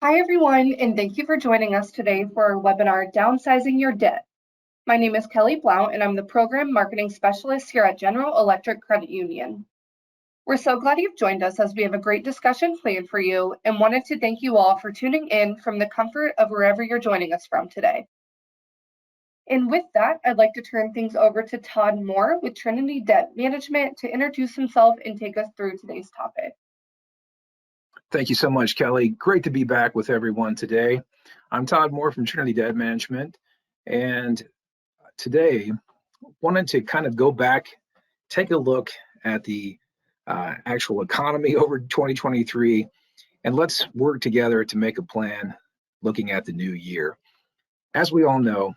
Hi, everyone, and thank you for joining us today for our webinar, Downsizing Your Debt. My name is Kelly Blount, and I'm the Program Marketing Specialist here at General Electric Credit Union. We're so glad you've joined us as we have a great discussion planned for you and wanted to thank you all for tuning in from the comfort of wherever you're joining us from today. And with that, I'd like to turn things over to Todd Moore with Trinity Debt Management to introduce himself and take us through today's topic. Thank you so much, Kelly. Great to be back with everyone today. I'm Todd Moore from Trinity Debt Management, and today wanted to kind of go back, take a look at the actual economy over 2023, and let's work together to make a plan looking at the new year. As we all know,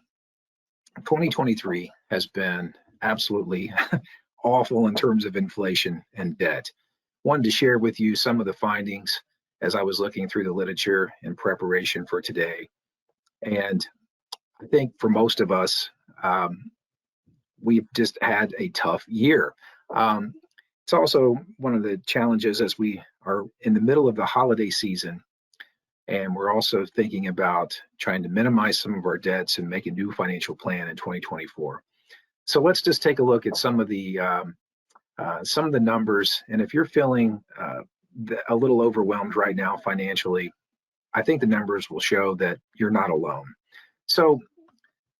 2023 has been absolutely awful in terms of inflation and debt. Wanted to share with you some of the findings as I was looking through the literature in preparation for today. And I think for most of us, we've just had a tough year. It's also one of the challenges as we are in the middle of the holiday season, and we're also thinking about trying to minimize some of our debts and make a new financial plan in 2024. So let's just take a look at some of the numbers. And if you're feeling a little overwhelmed right now financially, I think the numbers will show that you're not alone. So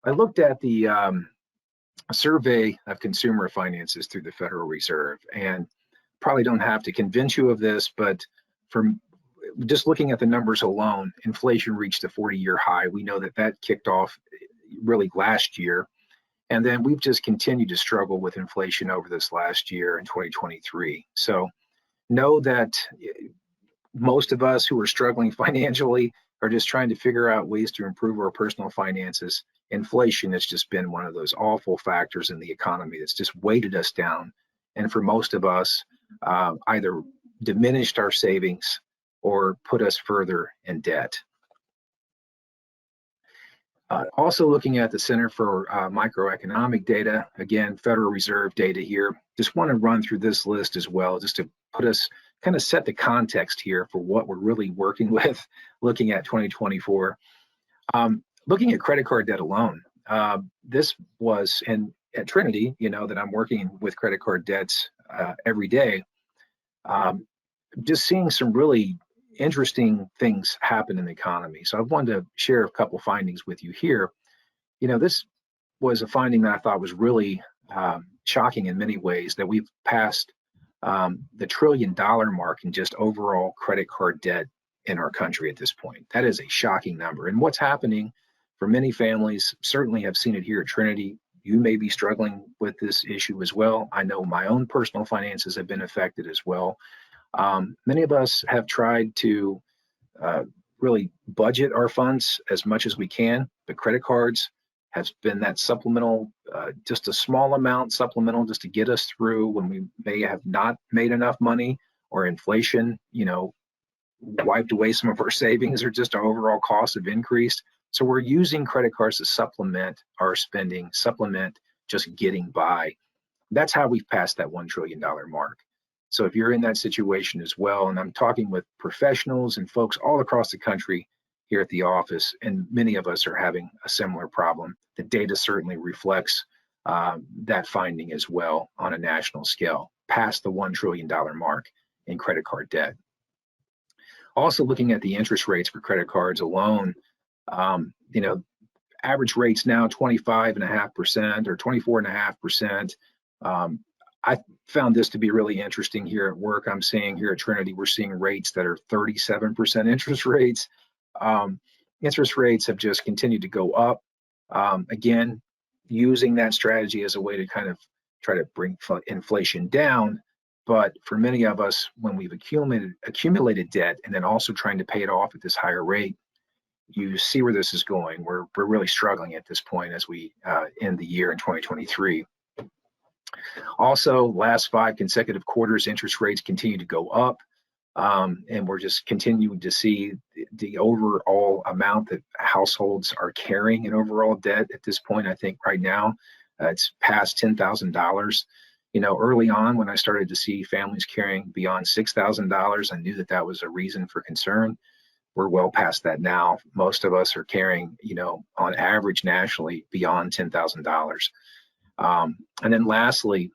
I looked at the survey of consumer finances through the Federal Reserve, and probably don't have to convince you of this, but from just looking at the numbers alone, inflation reached a 40-year high. We know that that kicked off really last year. And then we've just continued to struggle with inflation over this last year in 2023. So know that most of us who are struggling financially are just trying to figure out ways to improve our personal finances. Inflation has just been one of those awful factors in the economy that's just weighted us down. And for most of us, either diminished our savings or put us further in debt. Also looking at the Center for Microeconomic Data, again, Federal Reserve data here. Just want to run through this list as well, just to put us, kind of set the context here for what we're really working with, looking at 2024. Looking at credit card debt alone, this was, and at Trinity, you know that I'm working with credit card debts every day, just seeing some really interesting things happen in the economy. So I wanted to share a couple findings with you here. You know, this was a finding that I thought was really shocking in many ways, that we've passed the $1 trillion mark in just overall credit card debt in our country at this point. That is a shocking number. And what's happening for many families, certainly have seen it here at Trinity. You may be struggling with this issue as well. I know my own personal finances have been affected as well. Many of us have tried to really budget our funds as much as we can, but credit cards has been that supplemental, just a small amount supplemental just to get us through when we may have not made enough money, or inflation, you know, wiped away some of our savings, or just our overall costs have increased. So we're using credit cards to supplement our spending, supplement just getting by. That's how we've passed that $1 trillion mark. So if you're in that situation as well, and I'm talking with professionals and folks all across the country here at the office, and many of us are having a similar problem, the data certainly reflects that finding as well on a national scale, past the $1 trillion mark in credit card debt. Also looking at the interest rates for credit cards alone, you know, average rates now 25.5% or 24.5%. I found this to be really interesting here at work. I'm seeing here at Trinity, we're seeing rates that are 37% interest rates. Interest rates have just continued to go up. Again, using that strategy as a way to kind of try to bring inflation down. But for many of us, when we've accumulated debt and then also trying to pay it off at this higher rate, you see where this is going. We're really struggling at this point as we end the year in 2023. Also, last 5 consecutive quarters, interest rates continue to go up, and we're just continuing to see the overall amount that households are carrying in overall debt at this point. I think right now it's past $10,000. You know, early on when I started to see families carrying beyond $6,000, I knew that that was a reason for concern. we're well past that now. Most of us are carrying, on average nationally beyond $10,000. And then lastly,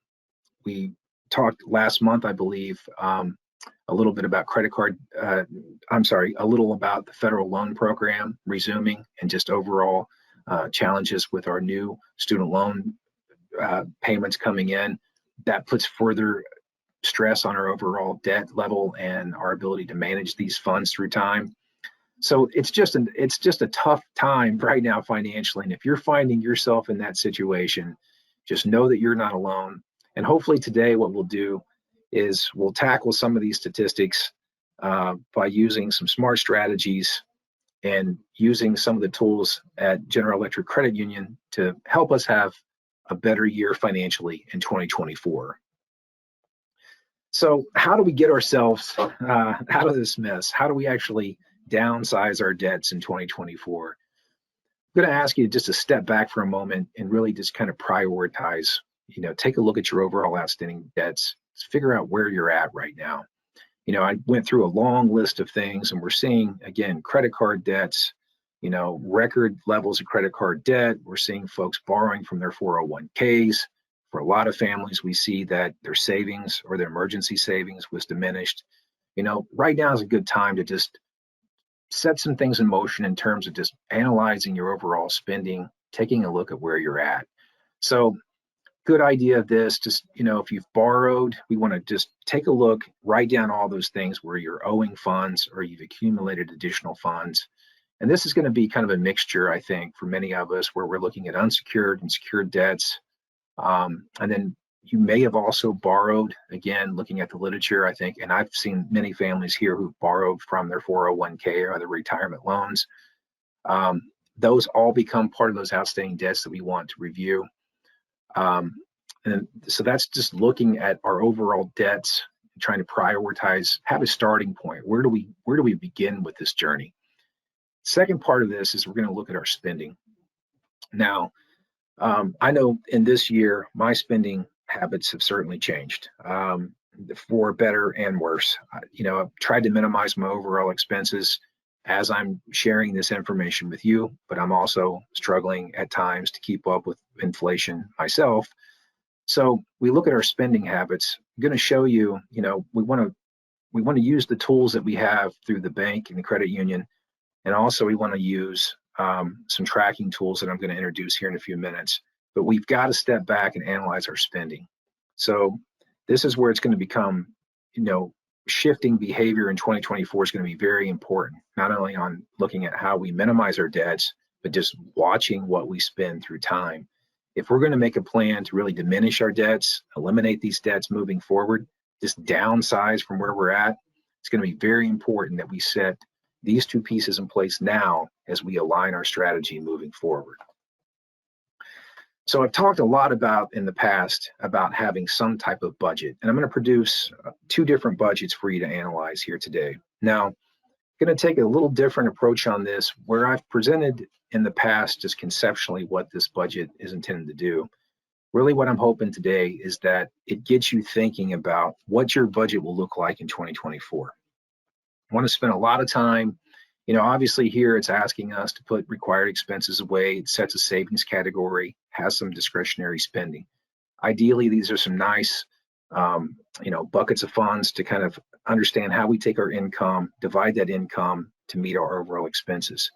we talked last month, I believe, a little bit about a little about the federal loan program resuming and just overall challenges with our new student loan payments coming in. That puts further stress on our overall debt level and our ability to manage these funds through time. So it's just a tough time right now financially. And if you're finding yourself in that situation, just know that you're not alone. And hopefully today what we'll do is we'll tackle some of these statistics by using some smart strategies and using some of the tools at General Electric Credit Union to help us have a better year financially in 2024. So how do we get ourselves out of this mess? How do we actually downsize our debts in 2024? I'm going to ask you just to step back for a moment and really just kind of prioritize, take a look at your overall outstanding debts, figure out where you're at right now. I went through a long list of things, and we're seeing, again, credit card debts, record levels of credit card debt. We're seeing folks borrowing from their 401ks. For a lot of families, we see that their savings or their emergency savings was diminished. Right now is a good time to just set some things in motion in terms of just analyzing your overall spending, taking a look at where you're at. So good idea of this, just, if you've borrowed, we want to just take a look, write down all those things where you're owing funds or you've accumulated additional funds. And this is going to be kind of a mixture, I think, for many of us, where we're looking at unsecured and secured debts. And then you may have also borrowed, again, looking at the literature, I think, and I've seen many families here who've borrowed from their 401k or other retirement loans. Those all become part of those outstanding debts that we want to review. And so that's just looking at our overall debts, trying to prioritize, have a starting point. Where do we begin with this journey? Second part of this is we're going to look at our spending. Now, I know in this year, my spending habits have certainly changed for better and worse. I've tried to minimize my overall expenses as I'm sharing this information with you, but I'm also struggling at times to keep up with inflation myself. So we look at our spending habits. I'm going to show you, we want to use the tools that we have through the bank and the credit union. And also we want to use some tracking tools that I'm going to introduce here in a few minutes. But we've got to step back and analyze our spending. So this is where it's going to become, shifting behavior in 2024 is going to be very important, not only on looking at how we minimize our debts, but just watching what we spend through time. If we're going to make a plan to really diminish our debts, eliminate these debts moving forward, just downsize from where we're at, it's going to be very important that we set these two pieces in place now as we align our strategy moving forward. So I've talked a lot in the past about having some type of budget, and I'm going to produce two different budgets for you to analyze here today. Now, I'm going to take a little different approach on this, where I've presented in the past just conceptually what this budget is intended to do. Really what I'm hoping today is that it gets you thinking about what your budget will look like in 2024. I want to spend a lot of time, obviously here it's asking us to put required expenses away. It sets a savings category, has some discretionary spending. Ideally, these are some nice, buckets of funds to kind of understand how we take our income, divide that income to meet our overall expenses.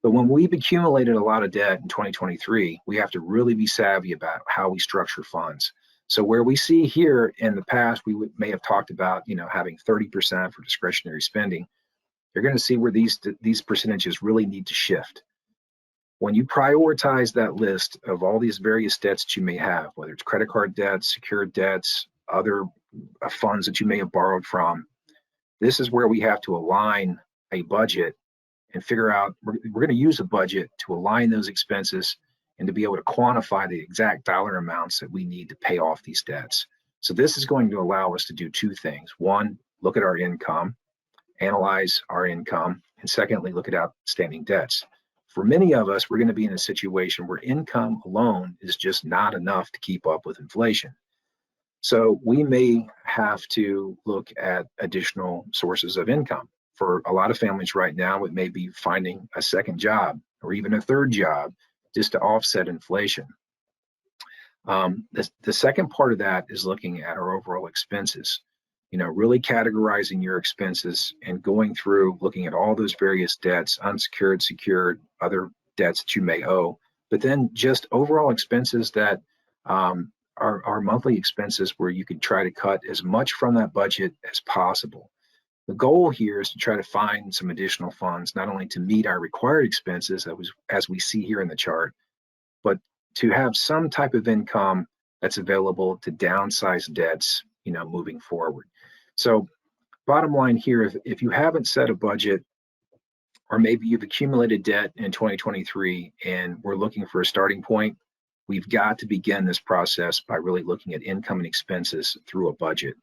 But when we've accumulated a lot of debt in 2023, we have to really be savvy about how we structure funds. So where we see here in the past, we may have talked about, having 30% for discretionary spending. You're going to see where these percentages really need to shift. When you prioritize that list of all these various debts that you may have, whether it's credit card debts, secured debts, other funds that you may have borrowed from, this is where we have to align a budget and figure out, we're going to use a budget to align those expenses and to be able to quantify the exact dollar amounts that we need to pay off these debts. So this is going to allow us to do two things. One, look at our income, analyze our income, and secondly, look at outstanding debts. For many of us, we're going to be in a situation where income alone is just not enough to keep up with inflation. So we may have to look at additional sources of income. for a lot of families right now, it may be finding a second job or even a third job just to offset inflation. The second part of that is looking at our overall expenses, really categorizing your expenses and going through looking at all those various debts, unsecured, secured, other debts that you may owe, but then just overall expenses that are monthly expenses where you could try to cut as much from that budget as possible. The goal here is to try to find some additional funds, not only to meet our required expenses, as we see here in the chart, but to have some type of income that's available to downsize debts, moving forward. So bottom line here, if you haven't set a budget, or maybe you've accumulated debt in 2023 and we're looking for a starting point, we've got to begin this process by really looking at income and expenses through a budget.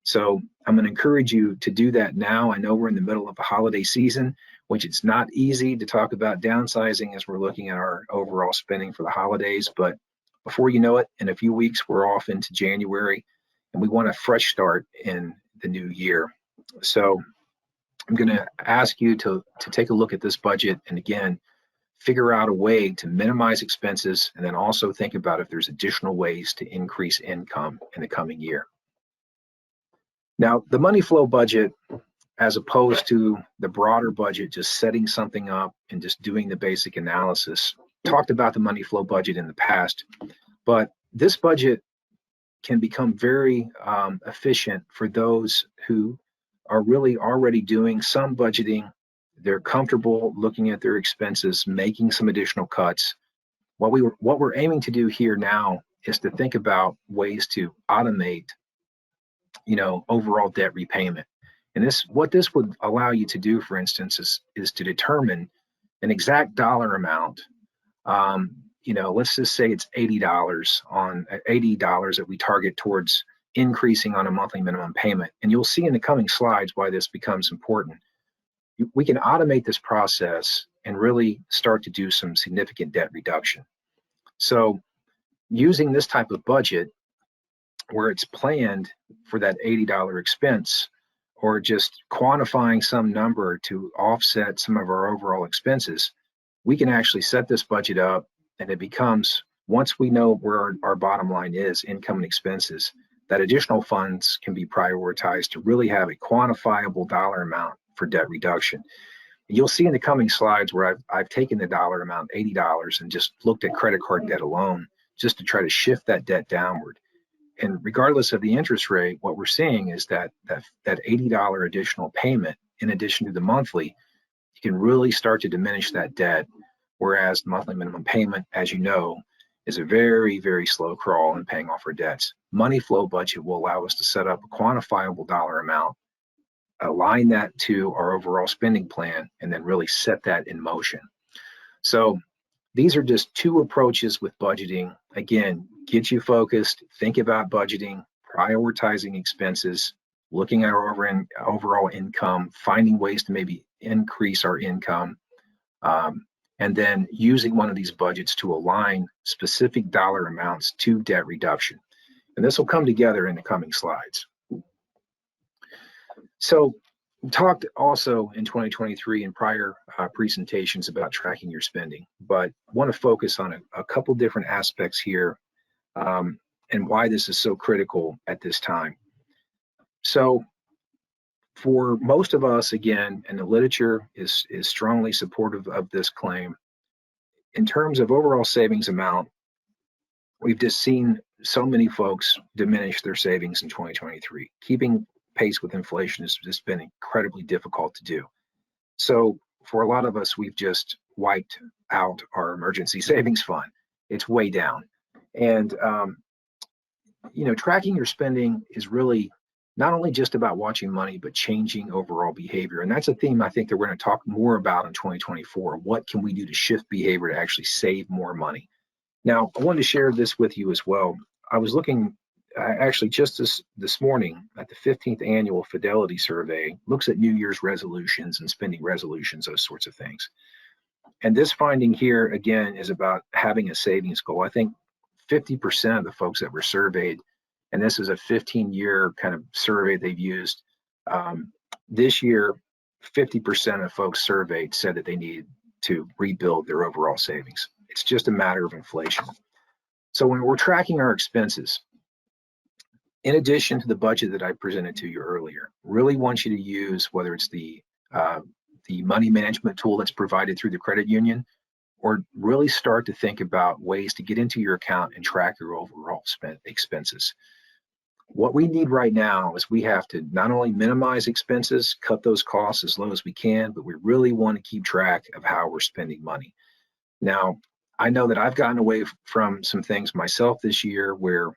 So I'm going to encourage you to do that now. I know we're in the middle of the holiday season, which it's not easy to talk about downsizing as we're looking at our overall spending for the holidays. But before you know it, in a few weeks, we're off into January, and we want a fresh start in the new year. So I'm going to ask you to take a look at this budget and, again, figure out a way to minimize expenses, and then also think about if there's additional ways to increase income in the coming year. Now, the money flow budget, as opposed to the broader budget, just setting something up and just doing the basic analysis, talked about the money flow budget in the past, but this budget can become very efficient for those who are really already doing some budgeting. They're comfortable looking at their expenses, making some additional cuts. What we're aiming to do here now is to think about ways to automate overall debt repayment. And what this would allow you to do, for instance, is to determine an exact dollar amount. Let's just say it's $80 that we target towards increasing on a monthly minimum payment. And you'll see in the coming slides why this becomes important. We can automate this process and really start to do some significant debt reduction. So using this type of budget, where it's planned for that $80 expense, or just quantifying some number to offset some of our overall expenses, we can actually set this budget up, and it becomes, once we know where our bottom line is, income and expenses, that additional funds can be prioritized to really have a quantifiable dollar amount for debt reduction. You'll see in the coming slides where I've taken the dollar amount, $80, and just looked at credit card debt alone, just to try to shift that debt downward. And regardless of the interest rate, what we're seeing is that $80 additional payment, in addition to the monthly, you can really start to diminish that debt. Whereas the monthly minimum payment, as you know, is a very, very slow crawl in paying off our debts. Money flow budget will allow us to set up a quantifiable dollar amount, align that to our overall spending plan, and then really set that in motion. So these are just two approaches with budgeting. Again, get you focused, think about budgeting, prioritizing expenses, looking at our overall income, finding ways to maybe increase our income, and then using one of these budgets to align specific dollar amounts to debt reduction. And this will come together in the coming slides. So we talked also in 2023 in prior presentations about tracking your spending, but want to focus on a couple different aspects here and why this is so critical at this time. So for most of us, again, and the literature is strongly supportive of this claim, in terms of overall savings amount, we've just seen so many folks diminish their savings in 2023. Keeping pace with inflation has just been incredibly difficult to do. So for a lot of us, we've just wiped out our emergency savings fund. It's way down. And, tracking your spending is really not only just about watching money, but changing overall behavior. And that's a theme I think that we're going to talk more about in 2024. What can we do to shift behavior to actually save more money? Now, I wanted to share this with you as well. I was looking actually just this morning at the 15th annual Fidelity Survey, looks at New Year's resolutions and spending resolutions, those sorts of things. And this finding here, again, is about having a savings goal. I think 50% of the folks that were surveyed, and this is a 15-year kind of survey they've used, this year 50% of folks surveyed said that they needed to rebuild their overall savings. It's just a matter of inflation. So when we're tracking our expenses, in addition to the budget that I presented to you earlier, really want you to use, whether it's the money management tool that's provided through the credit union, or really start to think about ways to get into your account and track your overall expenses. What we need right now is we have to not only minimize expenses, cut those costs as low as we can, but we really want to keep track of how we're spending money. Now, I know that I've gotten away from some things myself this year where,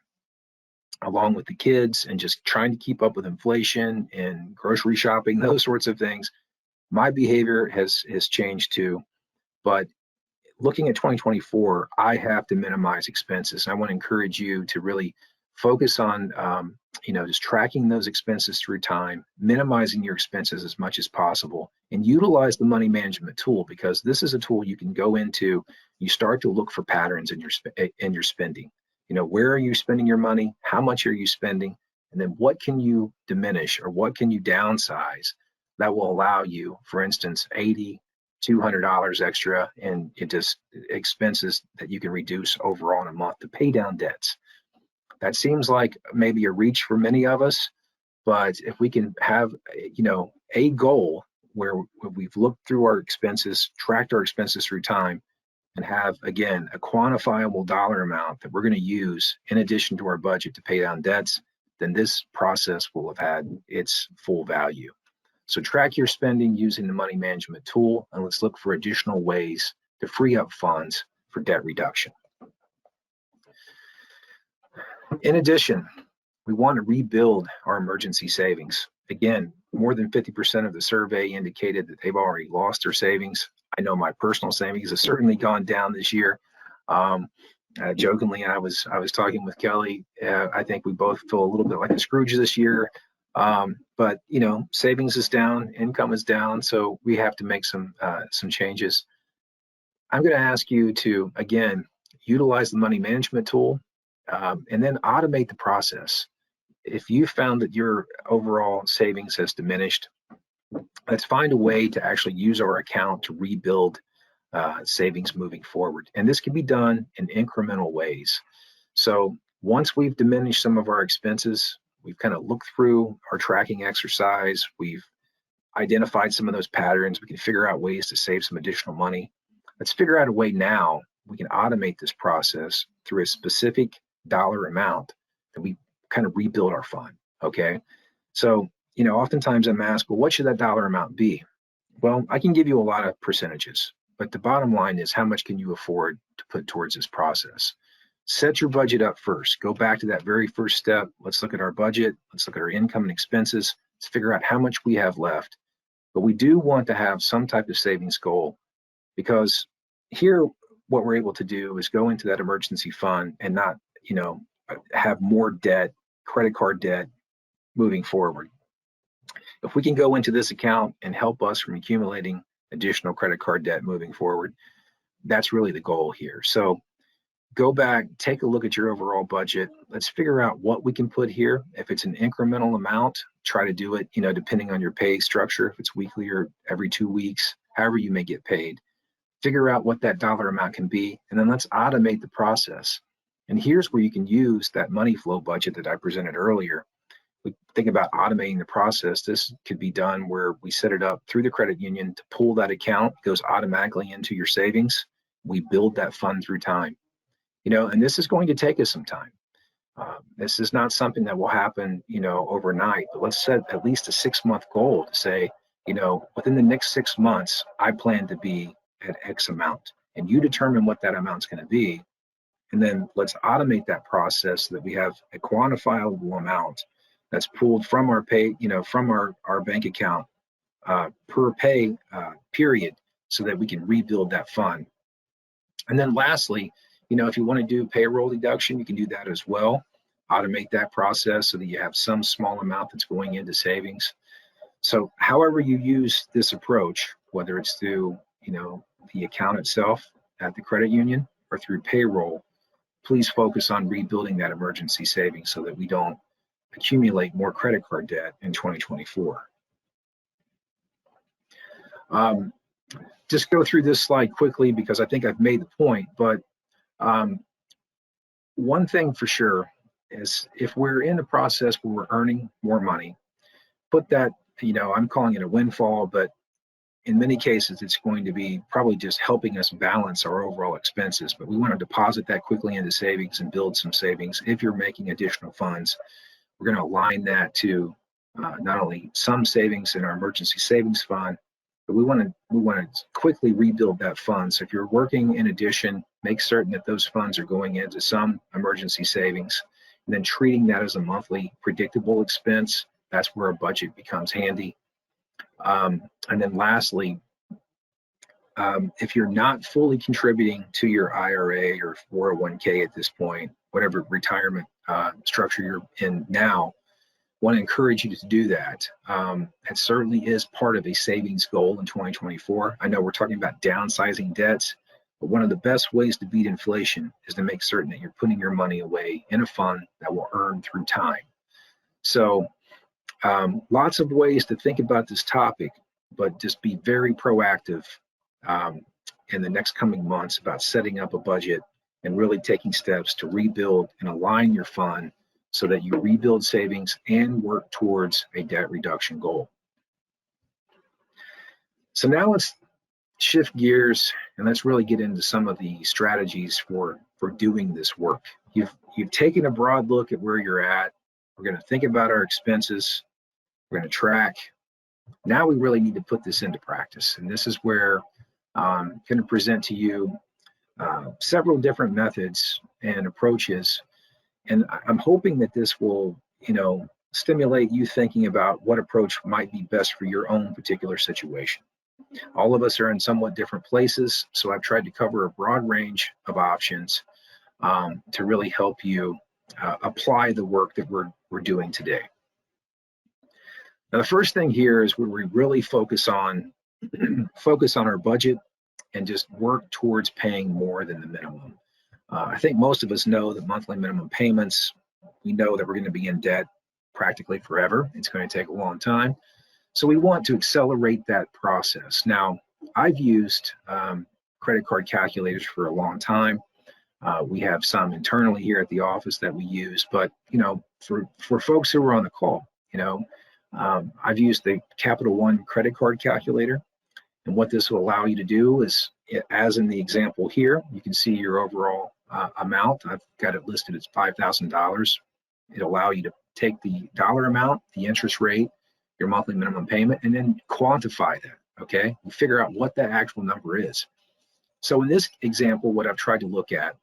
along with the kids and just trying to keep up with inflation and grocery shopping, those sorts of things, my behavior has changed too. But looking at 2024, I have to minimize expenses. And I want to encourage you to really focus on, just tracking those expenses through time, minimizing your expenses as much as possible, and utilize the money management tool, because this is a tool you can go into. You start to look for patterns in your spending. Where are you spending your money? How much are you spending? And then what can you diminish or what can you downsize that will allow you, for instance, $200 extra in just expenses that you can reduce overall in a month to pay down debts. That seems like maybe a reach for many of us, but if we can have, a goal where we've looked through our expenses, tracked our expenses through time, and have, again, a quantifiable dollar amount that we're going to use in addition to our budget to pay down debts, then this process will have had its full value. So track your spending using the money management tool, and let's look for additional ways to free up funds for debt reduction. In addition, we want to rebuild our emergency savings. Again, more than 50% of the survey indicated that they've already lost their savings. I know my personal savings have certainly gone down this year. Jokingly, I was talking with Kelly. I think we both feel a little bit like a Scrooge this year. But savings is down, income is down, so we have to make some changes. I'm going to ask you to, again, utilize the money management tool, and then automate the process. If you found that your overall savings has diminished, let's find a way to actually use our account to rebuild savings moving forward. And this can be done in incremental ways. So once we've diminished some of our expenses, we've kind of looked through our tracking exercise, we've identified some of those patterns, we can figure out ways to save some additional money. Let's figure out a way now we can automate this process through a specific dollar amount that we kind of rebuild our fund, okay? So, oftentimes I'm asked, well, what should that dollar amount be? Well, I can give you a lot of percentages, but the bottom line is how much can you afford to put towards this process? Set your budget up first. Go back to that very first step. Let's look at our budget. Let's look at our income and expenses. Let's figure out how much we have left. But we do want to have some type of savings goal, because here what we're able to do is go into that emergency fund and not, have more debt, credit card debt moving forward. If we can go into this account and help us from accumulating additional credit card debt moving forward, that's really the goal here. So go back, take a look at your overall budget. Let's figure out what we can put here. If it's an incremental amount, try to do it, depending on your pay structure, if it's weekly or every 2 weeks, however you may get paid. Figure out what that dollar amount can be, and then let's automate the process. And here's where you can use that money flow budget that I presented earlier. We think about automating the process. This could be done where we set it up through the credit union to pull that account, it goes automatically into your savings. We build that fund through time. And this is going to take us some time. This is not something that will happen, overnight, but let's set at least a 6-month goal to say, within the next 6 months, I plan to be at X amount, and you determine what that amount's going to be. And then let's automate that process so that we have a quantifiable amount that's pulled from our pay, from our bank account per pay period, so that we can rebuild that fund. And then lastly, if you want to do payroll deduction, you can do that as well. Automate that process so that you have some small amount that's going into savings. So however you use this approach, whether it's through, the account itself at the credit union or through payroll, please focus on rebuilding that emergency savings so that we don't accumulate more credit card debt in 2024. Just go through this slide quickly because I think I've made the point, but one thing for sure is if we're in a process where we're earning more money, put that, I'm calling it a windfall, but in many cases, it's going to be probably just helping us balance our overall expenses, but we want to deposit that quickly into savings and build some savings. If you're making additional funds, we're going to align that to not only some savings in our emergency savings fund, but we want to quickly rebuild that fund. So if you're working in addition, make certain that those funds are going into some emergency savings, and then treating that as a monthly predictable expense. That's where a budget becomes handy. And then lastly, if you're not fully contributing to your IRA or 401k at this point, whatever retirement structure you're in now, want to encourage you to do that. It certainly is part of a savings goal in 2024. I know we're talking about downsizing debts, but one of the best ways to beat inflation is to make certain that you're putting your money away in a fund that will earn through time. So lots of ways to think about this topic, but just be very proactive in the next coming months about setting up a budget and really taking steps to rebuild and align your fund so that you rebuild savings and work towards a debt reduction goal. So now let's shift gears and let's really get into some of the strategies for doing this work. You've taken a broad look at where you're at. We're going to think about our expenses. We're going to track. Now we really need to put this into practice. And this is where I'm going to present to you several different methods and approaches. And I'm hoping that this will, stimulate you thinking about what approach might be best for your own particular situation. All of us are in somewhat different places, so I've tried to cover a broad range of options to really help you apply the work that we're doing today. Now, the first thing here is where we really focus on our budget and just work towards paying more than the minimum. I think most of us know that monthly minimum payments, we know that we're going to be in debt practically forever. It's going to take a long time. So we want to accelerate that process. Now, I've used credit card calculators for a long time. We have some internally here at the office that we use, but for folks who are on the call, I've used the Capital One credit card calculator. And what this will allow you to do is, as in the example here, you can see your overall amount. I've got it listed as $5,000. It'll allow you to take the dollar amount, the interest rate, your monthly minimum payment, and then quantify that, okay? You figure out what that actual number is. So in this example, what I've tried to look at,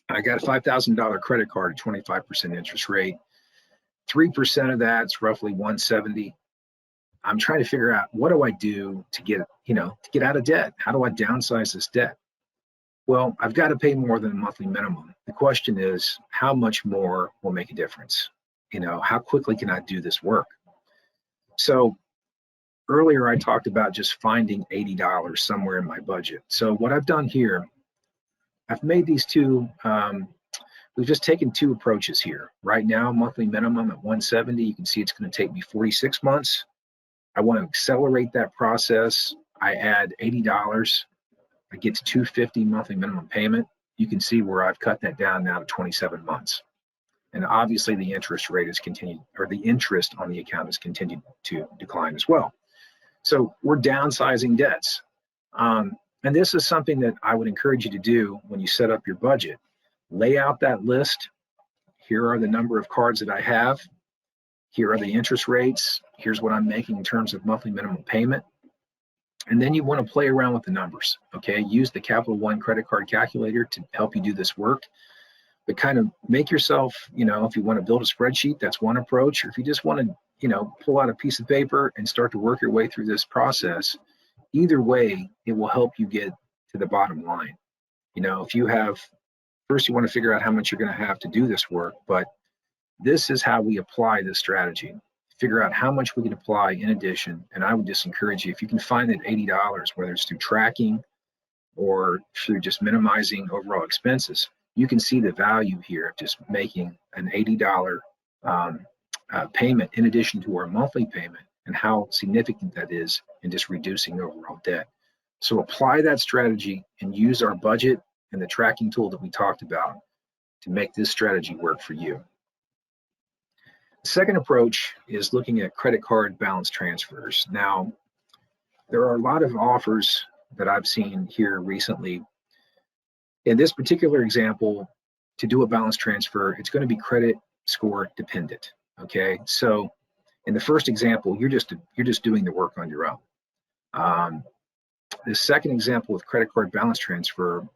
I got a $5,000 credit card at 25% interest rate. 3% of that's roughly $170. I'm trying to figure out, what do I do to get out of debt? How do I downsize this debt? Well, I've got to pay more than the monthly minimum. The question is, how much more will make a difference? How quickly can I do this work? So earlier I talked about just finding $80 somewhere in my budget. So what I've done here, I've made these two, we've just taken two approaches here. Right now, monthly minimum at 170, you can see it's going to take me 46 months. I want to accelerate that process. I add $80. I get to $250 monthly minimum payment. You can see where I've cut that down now to 27 months. And obviously the interest rate has continued, or the interest on the account has continued to decline as well. So we're downsizing debts. And this is something that I would encourage you to do when you set up your budget. Lay out that list. Here are the number of cards that I have. Here are the interest rates. Here's what I'm making in terms of monthly minimum payment. And then you want to play around with the numbers, okay? Use the Capital One credit card calculator to help you do this work. But kind of make yourself, if you want to build a spreadsheet, that's one approach. Or if you just want to, pull out a piece of paper and start to work your way through this process, either way, it will help you get to the bottom line. If you have, first you want to figure out how much you're going to have to do this work, but this is how we apply this strategy. Figure out how much we can apply in addition. And I would just encourage you, if you can find that $80, whether it's through tracking or through just minimizing overall expenses, you can see the value here of just making an $80 payment in addition to our monthly payment and how significant that is and just reducing overall debt. So apply that strategy and use our budget and the tracking tool that we talked about to make this strategy work for you. The second approach is looking at credit card balance transfers. Now, there are a lot of offers that I've seen here recently. In this particular example, to do a balance transfer, it's going to be credit score dependent. Okay, so in the first example, you're just doing the work on your own. The second example with credit card balance transfer,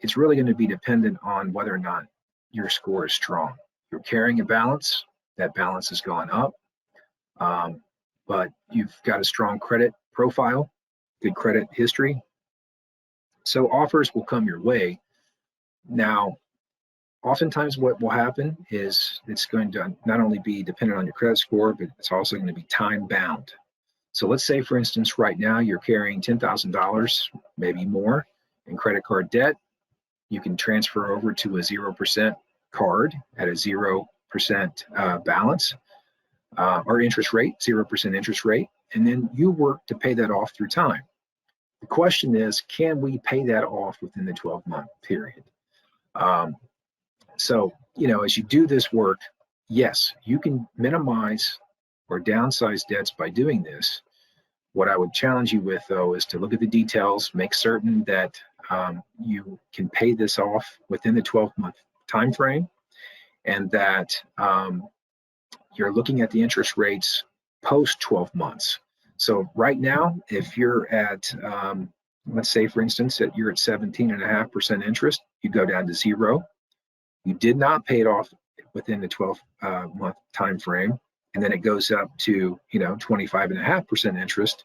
it's really going to be dependent on whether or not your score is strong. You're carrying a balance, that balance has gone up, but you've got a strong credit profile, good credit history. So offers will come your way. Now, oftentimes what will happen is it's going to not only be dependent on your credit score, but it's also going to be time bound. So let's say, for instance, right now you're carrying $10,000, maybe more, in credit card debt. You can transfer over to a 0% card at a 0% balance or interest rate, 0% interest rate, and then you work to pay that off through time. The question is, can we pay that off within the 12-month period? So, as you do this work, yes, you can minimize or downsize debts by doing this. What I would challenge you with, though, is to look at the details, make certain that you can pay this off within the 12-month time frame, and that you're looking at the interest rates post 12 months. So right now, if you're at, let's say, for instance, that you're at 17.5% interest, you go down to 0. You did not pay it off within the 12-month time frame, and then it goes up to 25.5% interest.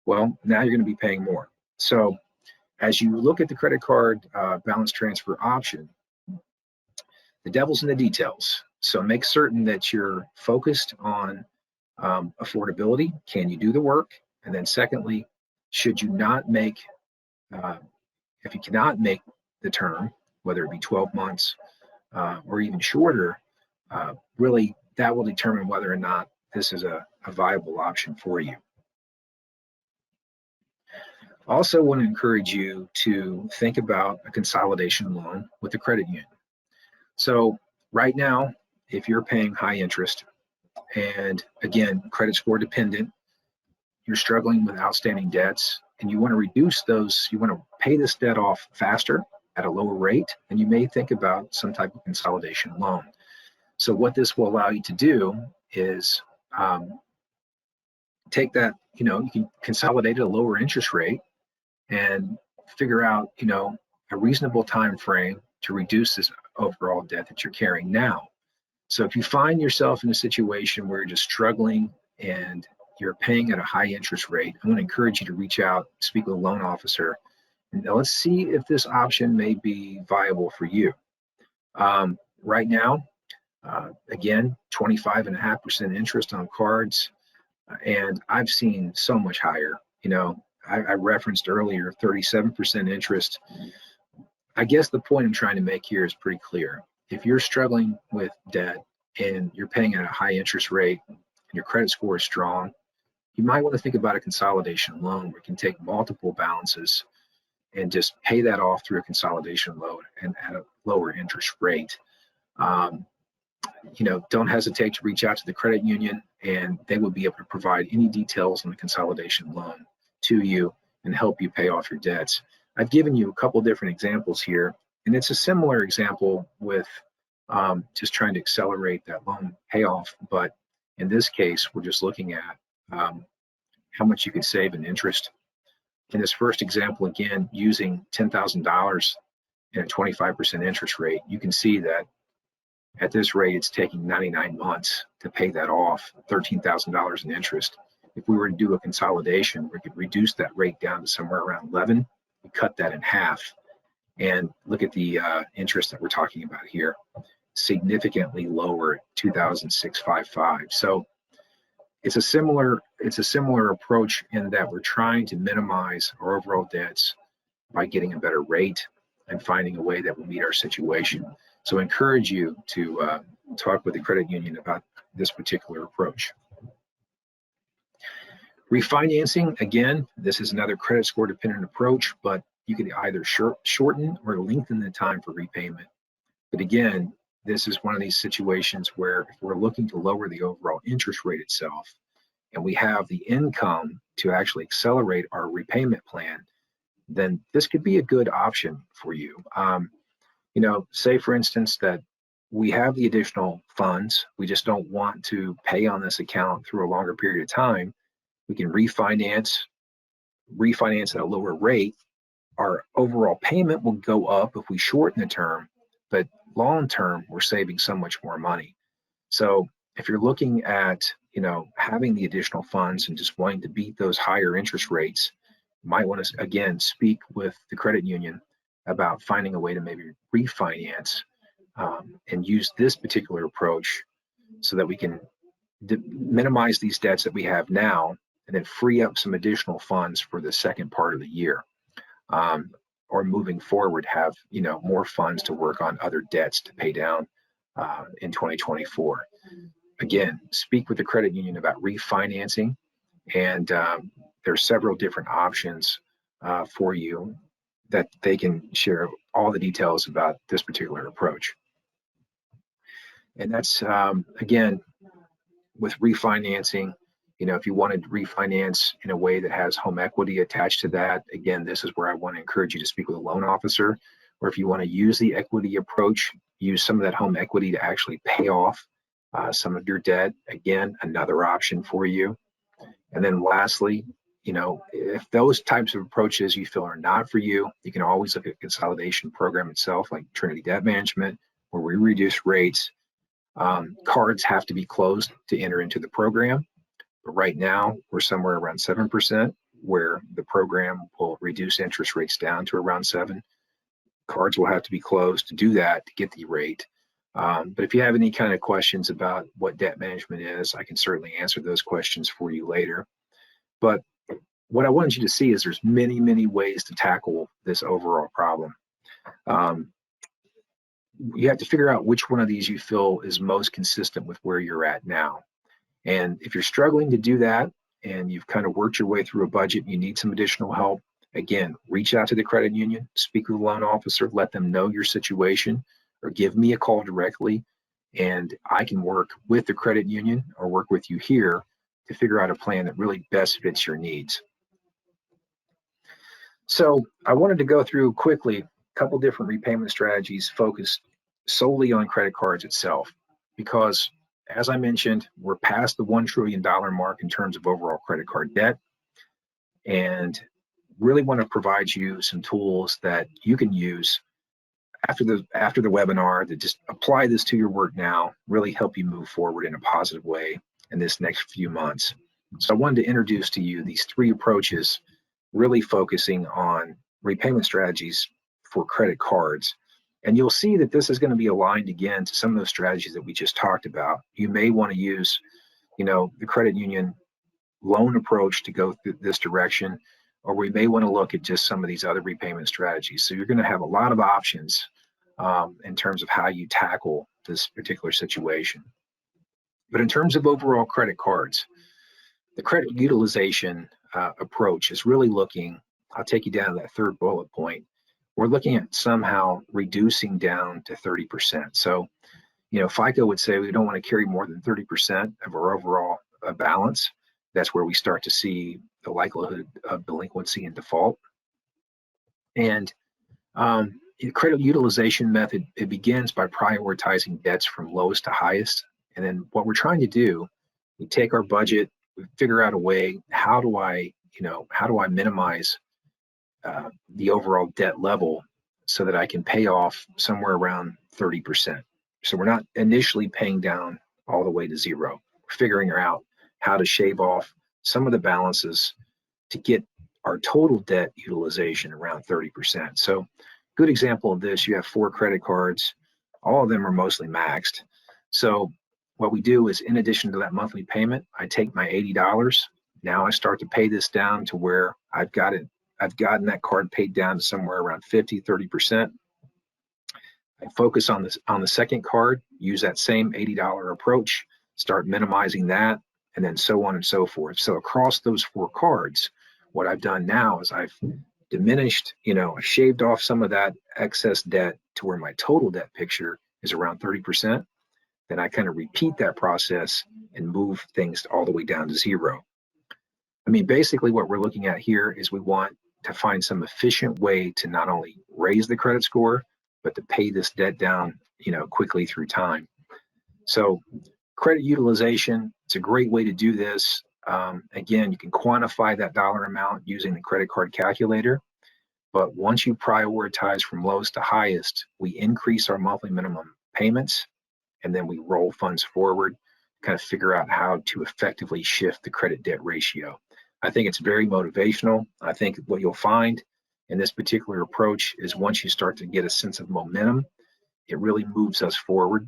Well, now you're going to be paying more. So as you look at the credit card balance transfer option, the devil's in the details. So make certain that you're focused on affordability. Can you do the work? And then secondly, should you not make, if you cannot make the term, whether it be 12 months or even shorter, really that will determine whether or not this is a viable option for you. I also want to encourage you to think about a consolidation loan with the credit union. So right now, if you're paying high interest, and again, credit score dependent, you're struggling with outstanding debts, and you want to reduce those, you want to pay this debt off faster at a lower rate, and you may think about some type of consolidation loan. So what this will allow you to do is take that, you can consolidate at a lower interest rate and figure out, a reasonable time frame to reduce this overall debt that you're carrying now. So if you find yourself in a situation where you're just struggling and you're paying at a high interest rate, I'm going to encourage you to reach out, speak with a loan officer, and let's see if this option may be viable for you. Right now, again, 25.5% interest on cards, and I've seen so much higher. I referenced earlier 37% interest. I guess the point I'm trying to make here is pretty clear. If you're struggling with debt and you're paying at a high interest rate and your credit score is strong, you might want to think about a consolidation loan where you can take multiple balances and just pay that off through a consolidation loan and at a lower interest rate. Don't hesitate to reach out to the credit union, and they will be able to provide any details on the consolidation loan to you and help you pay off your debts. I've given you a couple different examples here, and it's a similar example with just trying to accelerate that loan payoff. But in this case, we're just looking at how much you could save in interest. In this first example, again, using $10,000 and a 25% interest rate, you can see that at this rate, it's taking 99 months to pay that off, $13,000 in interest. If we were to do a consolidation, we could reduce that rate down to somewhere around 11. We cut that in half, and look at the interest that we're talking about here, significantly lower, 2,655. So it's a similar approach in that we're trying to minimize our overall debts by getting a better rate and finding a way that will meet our situation. So I encourage you to talk with the credit union about this particular approach. Refinancing, again, this is another credit score dependent approach, but you can either shorten or lengthen the time for repayment. But again, this is one of these situations where if we're looking to lower the overall interest rate itself, and we have the income to actually accelerate our repayment plan, then this could be a good option for you. Say for instance that we have the additional funds, we just don't want to pay on this account through a longer period of time. We can refinance at a lower rate. Our overall payment will go up if we shorten the term, but long term, we're saving so much more money. So if you're looking at, having the additional funds and just wanting to beat those higher interest rates, you might want to, again, speak with the credit union about finding a way to maybe refinance and use this particular approach so that we can minimize these debts that we have now and then free up some additional funds for the second part of the year. Or moving forward, have more funds to work on other debts to pay down in 2024. Again, speak with the credit union about refinancing, and there are several different options for you that they can share all the details about this particular approach. And that's again, with refinancing, if you wanted to refinance in a way that has home equity attached to that, again, this is where I want to encourage you to speak with a loan officer. Or if you want to use the equity approach, use some of that home equity to actually pay off some of your debt. Again, another option for you. And then lastly, if those types of approaches you feel are not for you, you can always look at the consolidation program itself, like Trinity Debt Management, where we reduce rates. Cards have to be closed to enter into the program. But right now, we're somewhere around 7%, where the program will reduce interest rates down to around 7%. Cards will have to be closed to do that, to get the rate. But if you have any kind of questions about what debt management is, I can certainly answer those questions for you later. But what I wanted you to see is there's many, many ways to tackle this overall problem. You have to figure out which one of these you feel is most consistent with where you're at now. And if you're struggling to do that and you've kind of worked your way through a budget, you need some additional help, again, reach out to the credit union, speak with a loan officer, let them know your situation, or give me a call directly, and I can work with the credit union or work with you here to figure out a plan that really best fits your needs. So I wanted to go through quickly a couple different repayment strategies focused solely on credit cards itself, because as I mentioned, we're past the $1 trillion mark in terms of overall credit card debt, and really want to provide you some tools that you can use after the webinar to just apply this to your work now, really help you move forward in a positive way in this next few months. So I wanted to introduce to you these three approaches, really focusing on repayment strategies for credit cards. And you'll see that this is going to be aligned again to some of those strategies that we just talked about. You may want to use, the credit union loan approach to go through this direction, or we may want to look at just some of these other repayment strategies. So you're going to have a lot of options in terms of how you tackle this particular situation. But in terms of overall credit cards, the credit utilization approach is really looking, I'll take you down to that third bullet point. We're looking at somehow reducing down to 30%. So, FICO would say we don't want to carry more than 30% of our overall balance. That's where we start to see the likelihood of delinquency and default. And the credit utilization method, it begins by prioritizing debts from lowest to highest. And then what we're trying to do, we take our budget, we figure out a way, how do I minimize the overall debt level so that I can pay off somewhere around 30%. So we're not initially paying down all the way to zero. We're figuring out how to shave off some of the balances to get our total debt utilization around 30%. So good example of this, you have 4 credit cards. All of them are mostly maxed. So what we do is, in addition to that monthly payment, I take my $80. Now I start to pay this down to where I've gotten that card paid down to somewhere around 30%. I focus on the second card, use that same $80 approach, start minimizing that, and then so on and so forth. So across those 4 cards, what I've done now is I've diminished, shaved off some of that excess debt to where my total debt picture is around 30%. Then I kind of repeat that process and move things all the way down to 0. I mean, basically what we're looking at here is we want to find some efficient way to not only raise the credit score, but to pay this debt down, quickly through time. So credit utilization, it's a great way to do this. Again, you can quantify that dollar amount using the credit card calculator. But once you prioritize from lowest to highest, we increase our monthly minimum payments, and then we roll funds forward, kind of figure out how to effectively shift the credit debt ratio. I think it's very motivational. I think what you'll find in this particular approach is once you start to get a sense of momentum, it really moves us forward,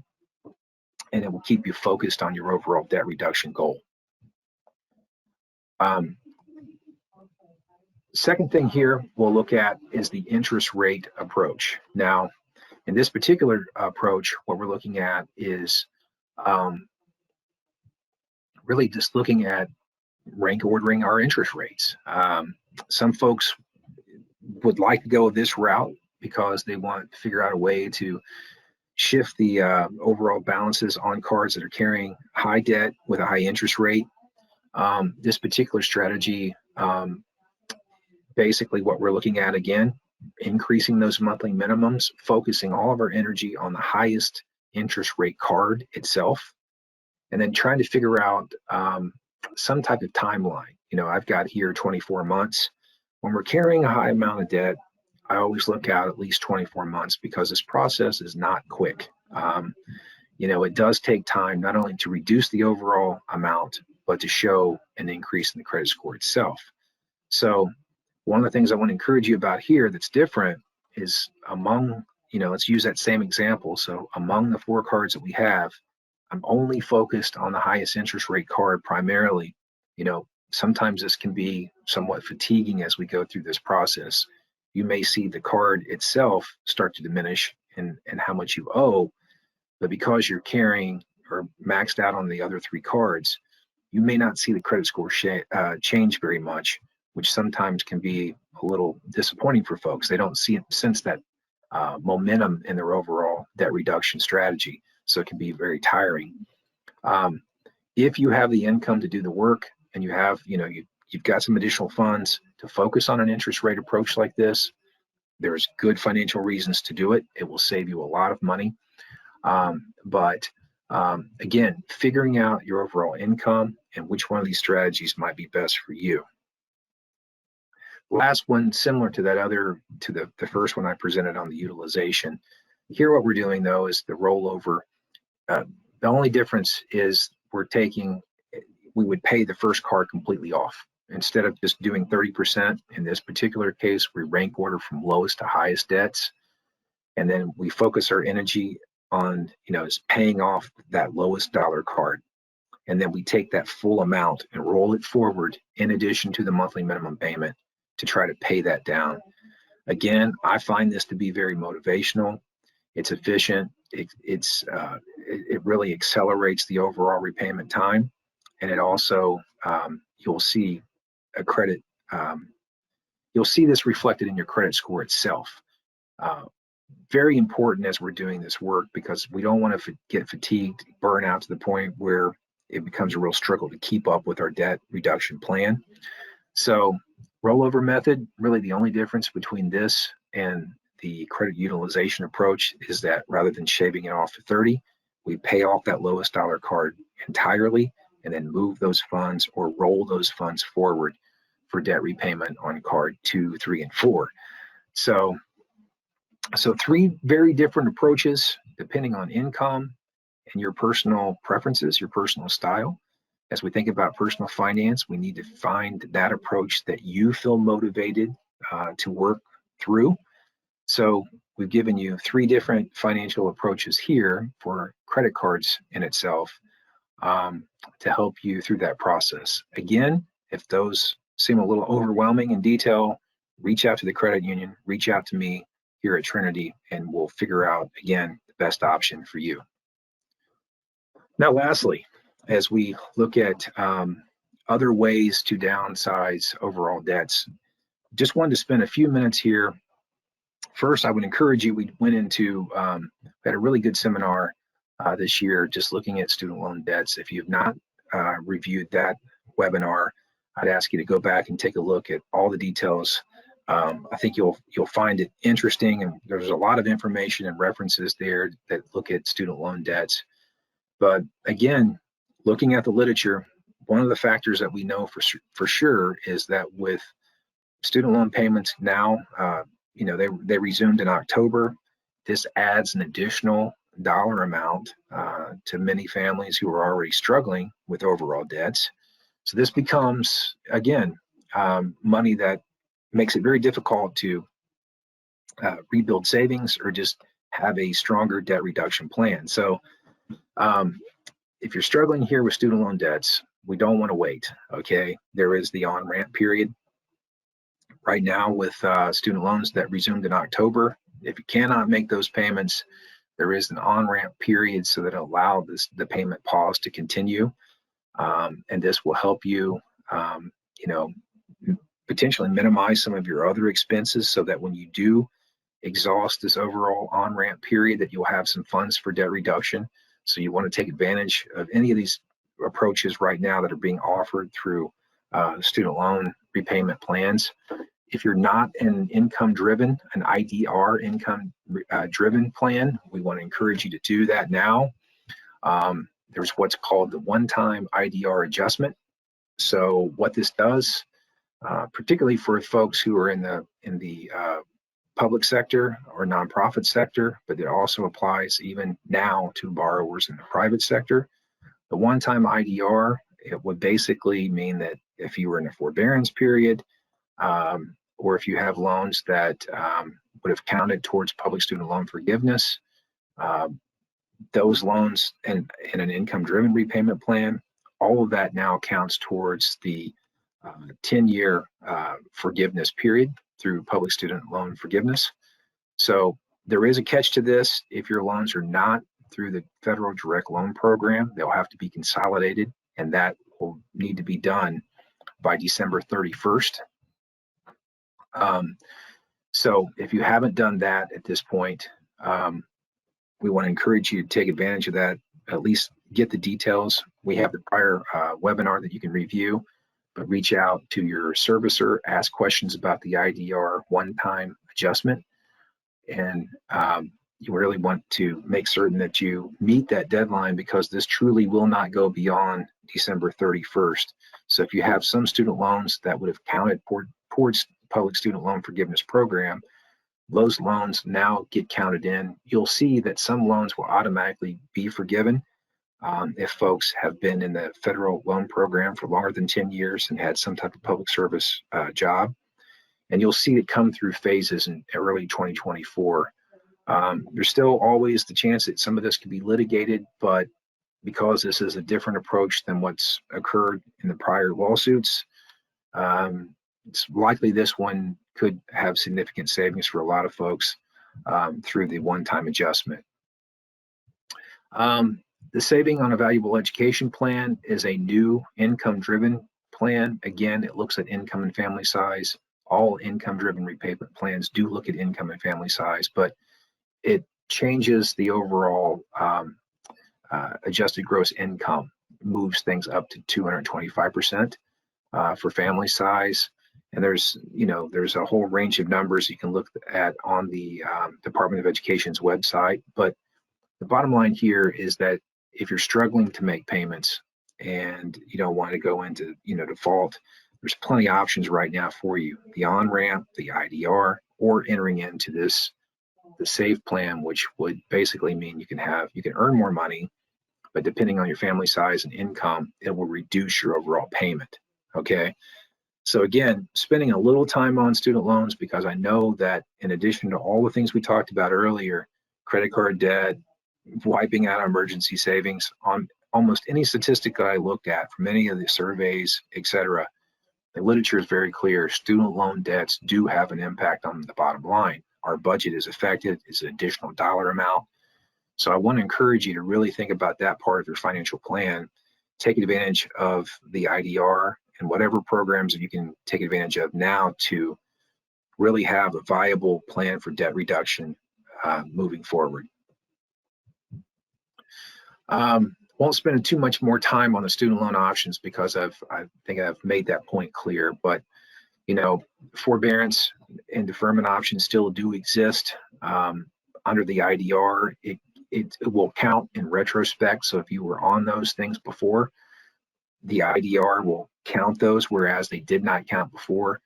and it will keep you focused on your overall debt reduction goal. Second thing here we'll look at is the interest rate approach. Now, in this particular approach, what we're looking at is really just looking at rank ordering our interest rates. Some folks would like to go this route because they want to figure out a way to shift the overall balances on cards that are carrying high debt with a high interest rate. This particular strategy, basically what we're looking at, again, increasing those monthly minimums, focusing all of our energy on the highest interest rate card itself, and then trying to figure out some type of timeline. I've got here 24 months. When we're carrying a high amount of debt, I always look out at least 24 months because this process is not quick. It does take time not only to reduce the overall amount, but to show an increase in the credit score itself. So one of the things I want to encourage you about here that's different is among, let's use that same example. So among the 4 cards that we have, I'm only focused on the highest interest rate card primarily. Sometimes this can be somewhat fatiguing as we go through this process. You may see the card itself start to diminish in how much you owe, but because you're carrying or maxed out on the other 3 cards, you may not see the credit score change very much, which sometimes can be a little disappointing for folks. They don't sense that momentum in their overall debt reduction strategy, so it can be very tiring. If you have the income to do the work and you have, you've got some additional funds to focus on an interest rate approach like this, there's good financial reasons to do it. It will save you a lot of money. But again, figuring out your overall income and which one of these strategies might be best for you. Last one, similar to the first one I presented on the utilization. Here what we're doing though is the rollover. The only difference is we would pay the first card completely off. Instead of just doing 30%, in this particular case, we rank order from lowest to highest debts. And then we focus our energy on, is paying off that lowest dollar card. And then we take that full amount and roll it forward in addition to the monthly minimum payment to try to pay that down. Again, I find this to be very motivational. It's efficient. It really accelerates the overall repayment time. And it also, you'll see you'll see this reflected in your credit score itself. Very important as we're doing this work because we don't want to get fatigued, burn out to the point where it becomes a real struggle to keep up with our debt reduction plan. So rollover method, really the only difference between this and the credit utilization approach is that rather than shaving it off to 30, we pay off that lowest dollar card entirely and then move those funds or roll those funds forward for debt repayment on card 2, 3, and 4. So 3 very different approaches depending on income and your personal preferences, your personal style. As we think about personal finance, we need to find that approach that you feel motivated to work through. So we've given you 3 different financial approaches here for credit cards in itself to help you through that process. Again, if those seem a little overwhelming in detail, reach out to the credit union, reach out to me here at Trinity, and we'll figure out, again, the best option for you. Now, lastly, as we look at other ways to downsize overall debts, just wanted to spend a few minutes here. First, I would encourage you, we went into, had a really good seminar this year just looking at student loan debts. If you have not reviewed that webinar, I'd ask you to go back and take a look at all the details. I think you'll find it interesting, and there's a lot of information and references there that look at student loan debts. But again, looking at the literature, one of the factors that we know for sure is that with student loan payments now, they resumed in October. This adds an additional dollar amount to many families who are already struggling with overall debts. So this becomes, again, money that makes it very difficult to rebuild savings or just have a stronger debt reduction plan. So if you're struggling here with student loan debts, we don't want to wait, okay? There is the on-ramp period. Right now with student loans that resumed in October, if you cannot make those payments, there is an on-ramp period so that allow the payment pause to continue. And this will help you, potentially minimize some of your other expenses so that when you do exhaust this overall on-ramp period, that you'll have some funds for debt reduction. So you want to take advantage of any of these approaches right now that are being offered through student loan repayment plans. If you're not an income-driven, an IDR income-driven plan, we want to encourage you to do that now. There's what's called the one-time IDR adjustment. So what this does, particularly for folks who are in the public sector or nonprofit sector, but it also applies even now to borrowers in the private sector. The one-time IDR, it would basically mean that if you were in a forbearance period, or if you have loans that would have counted towards public student loan forgiveness, those loans in an income-driven repayment plan, all of that now counts towards the 10-year forgiveness period through public student loan forgiveness. So there is a catch to this. If your loans are not through the federal direct loan program, they'll have to be consolidated, and that will need to be done by December 31st. So if you haven't done that at this point, we want to encourage you to take advantage of that, at least get the details. We have the prior webinar that you can review, but reach out to your servicer, ask questions about the IDR one-time adjustment. And you really want to make certain that you meet that deadline, because this truly will not go beyond December 31st. So if you have some student loans that would have counted towards public student loan forgiveness program, those loans now get counted in. You'll see that some loans will automatically be forgiven if folks have been in the federal loan program for longer than 10 years and had some type of public service job. And you'll see it come through phases in early 2024. There's still always the chance that some of this could be litigated, but because this is a different approach than what's occurred in the prior lawsuits, it's likely this one could have significant savings for a lot of folks through the one-time adjustment. The Saving on a Valuable Education Plan is a new income-driven plan. Again, it looks at income and family size. All income-driven repayment plans do look at income and family size, but it changes the overall adjusted gross income, moves things up to 225% for family size. And there's a whole range of numbers you can look at on the Department of Education's website. But the bottom line here is that if you're struggling to make payments and you don't want to go into default, there's plenty of options right now for you. The on-ramp, the IDR, or entering into the SAVE plan, which would basically mean you can earn more money, but depending on your family size and income, it will reduce your overall payment. Okay. So again, spending a little time on student loans, because I know that in addition to all the things we talked about earlier, credit card debt, wiping out emergency savings, on almost any statistic I looked at from any of the surveys, et cetera, the literature is very clear. Student loan debts do have an impact on the bottom line. Our budget is affected. It's an additional dollar amount. So I want to encourage you to really think about that part of your financial plan take advantage of the IDR and whatever programs you can take advantage of now to really have a viable plan for debt reduction moving forward. Won't spend too much more time on the student loan options because I think I've made that point clear, but forbearance and deferment options still do exist under the IDR. It will count in retrospect. So if you were on those things before, the IDR will count those, whereas they did not count before.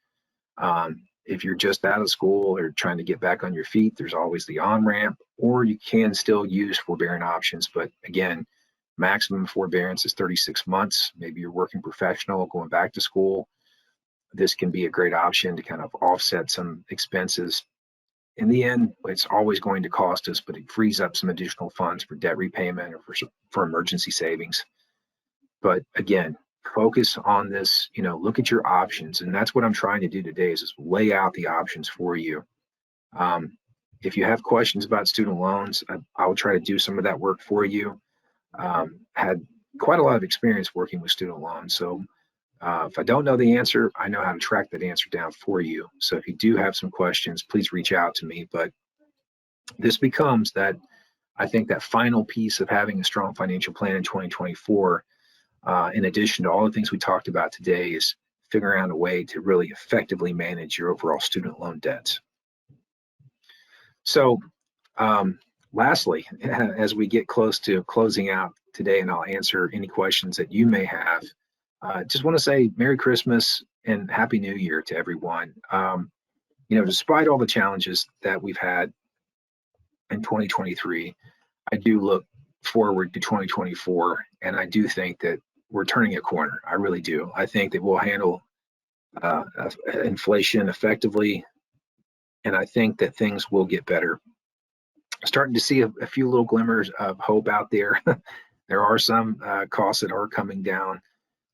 If you're just out of school or trying to get back on your feet, there's always the on-ramp, or you can still use forbearance options. But again, maximum forbearance is 36 months. Maybe you're working professional, going back to school. This can be a great option to kind of offset some expenses. In the end, it's always going to cost us, but it frees up some additional funds for debt repayment or for emergency savings. But again, focus on this, look at your options. And that's what I'm trying to do today is just lay out the options for you. If you have questions about student loans, I'll try to do some of that work for you. Had quite a lot of experience working with student loans. So if I don't know the answer, I know how to track that answer down for you. So if you do have some questions, please reach out to me. But this becomes that, I think, that final piece of having a strong financial plan in 2024, in addition to all the things we talked about today, is figuring out a way to really effectively manage your overall student loan debts. So lastly, as we get close to closing out today, and I'll answer any questions that you may have, just want to say Merry Christmas and Happy New Year to everyone. Despite all the challenges that we've had in 2023, I do look forward to 2024, and I do think that we're turning a corner. I really do. I think that we'll handle inflation effectively, and I think that things will get better. Starting to see a few little glimmers of hope out there. There are some costs that are coming down.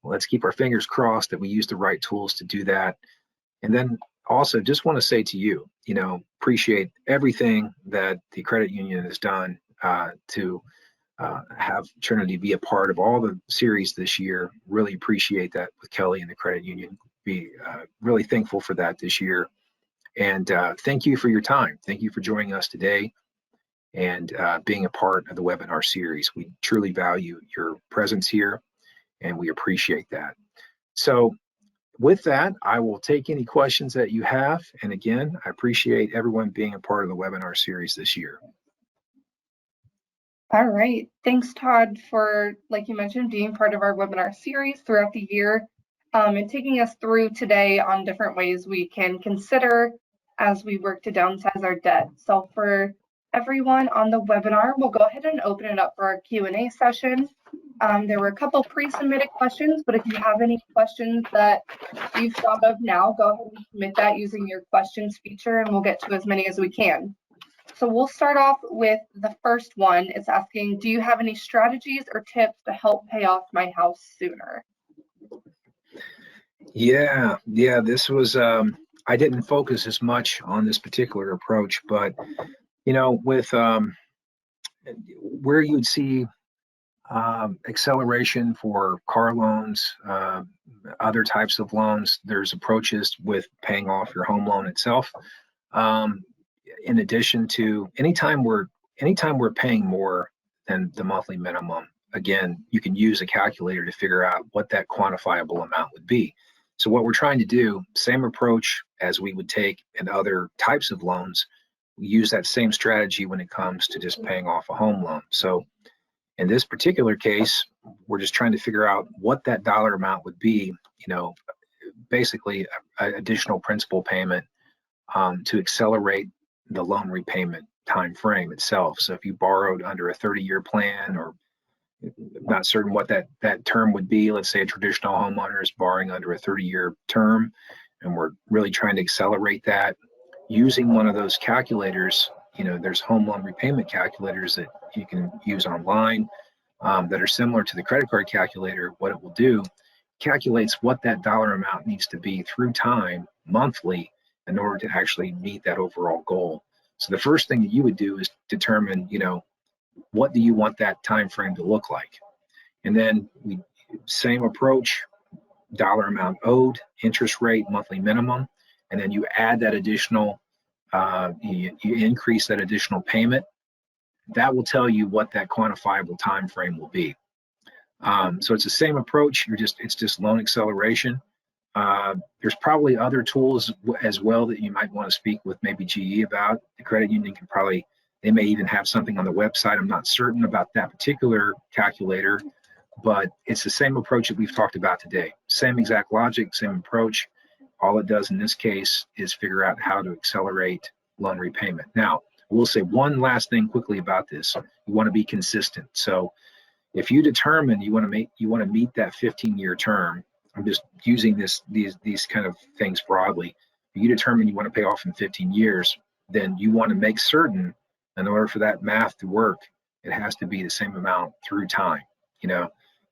Let's keep our fingers crossed that we use the right tools to do that. And then also just want to say to you, appreciate everything that the credit union has done to have Trinity be a part of all the series this year. Really appreciate that with Kelly and the credit union. Be really thankful for that this year. And thank you for your time. Thank you for joining us today and being a part of the webinar series. We truly value your presence here, and we appreciate that. So with that, I will take any questions that you have. And again, I appreciate everyone being a part of the webinar series this year. All right. Thanks, Todd, for, like you mentioned, being part of our webinar series throughout the year and taking us through today on different ways we can consider as we work to downsize our debt. So for everyone on the webinar, we'll go ahead and open it up for our Q&A session. There were a couple pre-submitted questions, but if you have any questions that you've thought of now, go ahead and submit that using your questions feature, and we'll get to as many as we can. So we'll start off with the first one. It's asking, do you have any strategies or tips to help pay off my house sooner? Yeah, this was, I didn't focus as much on this particular approach, but, with where you'd see acceleration for car loans, other types of loans, there's approaches with paying off your home loan itself. In addition to anytime we're paying more than the monthly minimum, again, you can use a calculator to figure out what that quantifiable amount would be. So what we're trying to do, same approach as we would take in other types of loans, we use that same strategy when it comes to just paying off a home loan. So in this particular case, we're just trying to figure out what that dollar amount would be, basically an additional principal payment to accelerate the loan repayment time frame itself. So if you borrowed under a 30-year plan, or not certain what that term would be, let's say a traditional homeowner is borrowing under a 30-year term, and we're really trying to accelerate that using one of those calculators. There's home loan repayment calculators that you can use online that are similar to the credit card calculator. What it will do, calculates what that dollar amount needs to be through time monthly in order to actually meet that overall goal. So the first thing that you would do is determine, what do you want that time frame to look like? And then we Same approach, dollar amount owed, interest rate, monthly minimum, and then you add that additional, you increase that additional payment. That will tell you what that quantifiable time frame will be. So it's the same approach. It's just loan acceleration. There's probably other tools as well that you might want to speak with maybe GE about. The credit union can probably, they may even have something on the website. I'm not certain about that particular calculator, but it's the same approach that we've talked about today. Same exact logic, same approach. All it does in this case is figure out how to accelerate loan repayment. Now, we'll say one last thing quickly about this. You want to be consistent. So if you determine you want to meet that 15-year term, I'm just using these kind of things broadly. If you determine you want to pay off in 15 years, then you want to make certain, in order for that math to work, it has to be the same amount through time, to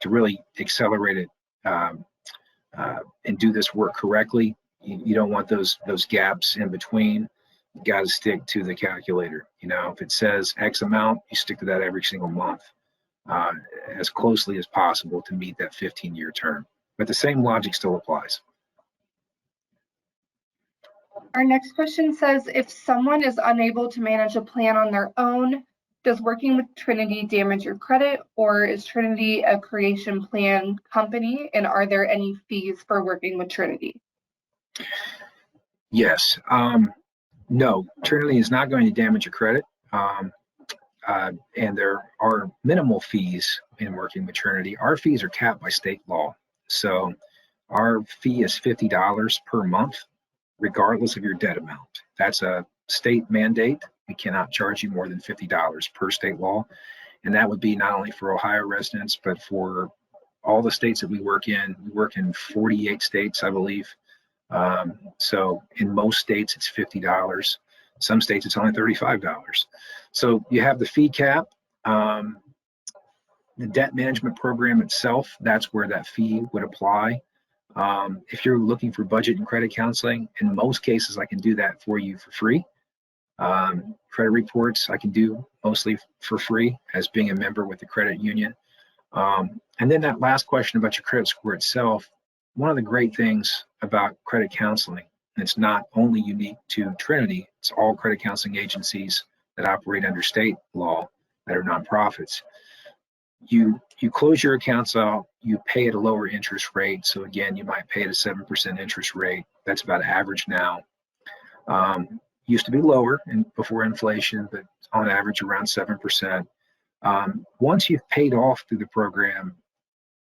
really accelerate it and do this work correctly. You don't want those gaps in between. You got to stick to the calculator. If it says X amount, you stick to that every single month, as closely as possible to meet that 15-year term. But the same logic still applies. Our next question says, if someone is unable to manage a plan on their own, does working with Trinity damage your credit, or is Trinity a creation plan company, and are there any fees for working with Trinity? Yes. No, Trinity is not going to damage your credit. And there are minimal fees in working with Trinity. Our fees are capped by state law. So our fee is $50 per month, regardless of your debt amount. That's a state mandate. We cannot charge you more than $50 per state law. And that would be not only for Ohio residents, but for all the states that we work in. We work in 48 states, I believe. So in most states, it's $50. Some states, it's only $35. So you have the fee cap. The debt management program itself, that's where that fee would apply. If you're looking for budget and credit counseling, in most cases, I can do that for you for free. Credit reports, I can do mostly for free as being a member with the credit union. And then that last question about your credit score itself, one of the great things about credit counseling, and it's not only unique to Trinity, it's all credit counseling agencies that operate under state law that are nonprofits. You close your accounts out, you pay at a lower interest rate. So again, you might pay at a 7% interest rate. That's about average now. Used to be lower before inflation, but on average around 7%. Once you've paid off through the program,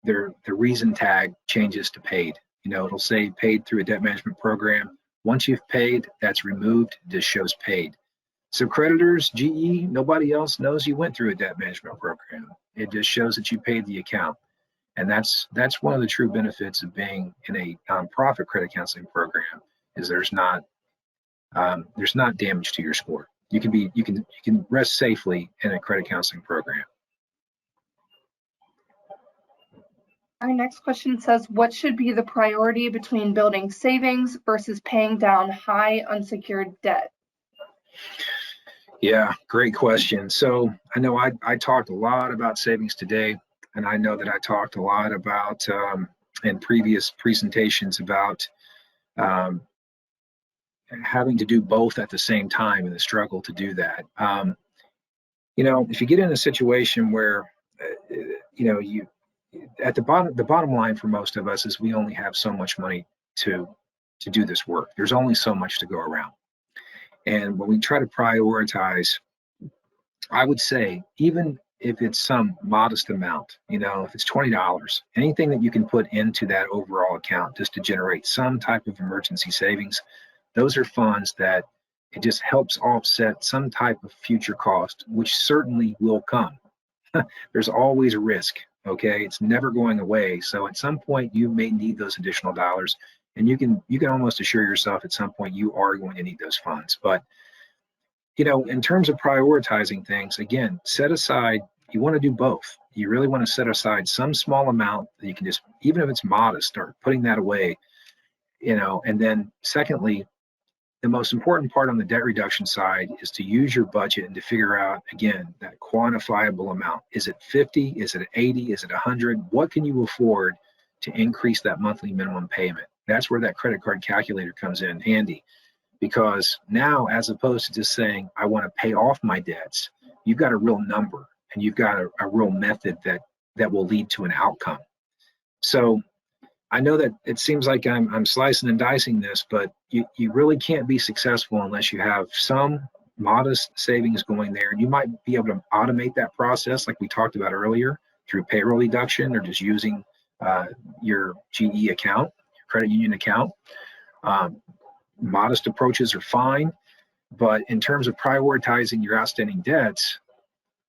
the reason tag changes to paid. It'll say paid through a debt management program. Once you've paid, that's removed. It just shows paid. So creditors, GE, nobody else knows you went through a debt management program. It just shows that you paid the account. And that's one of the true benefits of being in a nonprofit credit counseling program, is there's not damage to your score. You can rest safely in a credit counseling program. Our next question says, what should be the priority between building savings versus paying down high unsecured debt? Yeah, great question. So I know I talked a lot about savings today, and I know that I talked a lot about in previous presentations about having to do both at the same time and the struggle to do that. If you get in a situation where you at the bottom line for most of us is we only have so much money to do this work. There's only so much to go around. And when we try to prioritize, I would say, even if it's some modest amount, if it's $20, anything that you can put into that overall account just to generate some type of emergency savings, those are funds that it just helps offset some type of future cost, which certainly will come. There's always a risk, okay? It's never going away. So at some point you may need those additional dollars, and you can almost assure yourself at some point you are going to need those funds. But in terms of prioritizing things, again, set aside, you want to do both. You really want to set aside some small amount that you can just, even if it's modest, start putting that away, and then secondly, the most important part on the debt reduction side is to use your budget and to figure out, again, that quantifiable amount. Is it 50? Is it 80? Is it 100? What can you afford to increase that monthly minimum payment? That's where that credit card calculator comes in handy, because now, as opposed to just saying, I want to pay off my debts, you've got a real number and you've got a real method that will lead to an outcome. So I know that it seems like I'm slicing and dicing this, but you really can't be successful unless you have some modest savings going there. And you might be able to automate that process like we talked about earlier through payroll deduction or just using your GE account, your credit union account. Modest approaches are fine, but in terms of prioritizing your outstanding debts,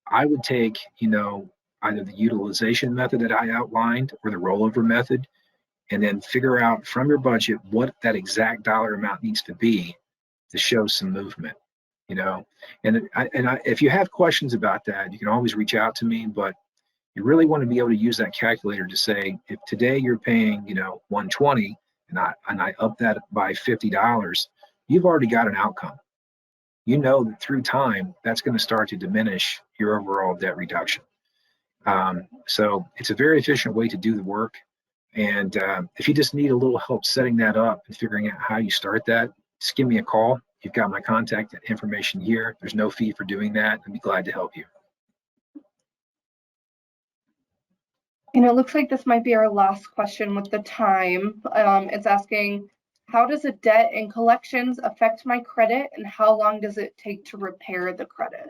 I would take, either the utilization method that I outlined or the rollover method, and then figure out from your budget what that exact dollar amount needs to be to show some movement, if you have questions about that, you can always reach out to me, but you really want to be able to use that calculator to say, if today you're paying, 120 and I up that by $50, you've already got an outcome. You know that through time, that's going to start to diminish your overall debt reduction. So it's a very efficient way to do the work. And if you just need a little help setting that up and figuring out how you start that, just give me a call. You've got my contact information here. There's no fee for doing that. I'd be glad to help you. And it looks like this might be our last question with the time. It's asking, how does a debt in collections affect my credit, and how long does it take to repair the credit?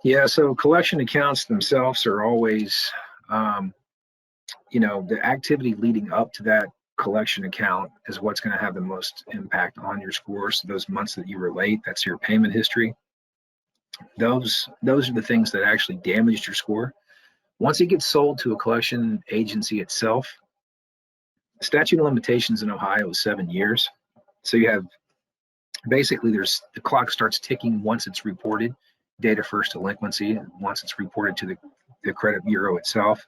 Yeah, so collection accounts themselves are always, the activity leading up to that collection account is what's going to have the most impact on your score. So those months that you were late, that's your payment history. Those are the things that actually damaged your score. Once it gets sold to a collection agency itself, the statute of limitations in Ohio is 7 years. So you have basically the clock starts ticking once it's reported, date of first delinquency, once it's reported to the credit bureau itself.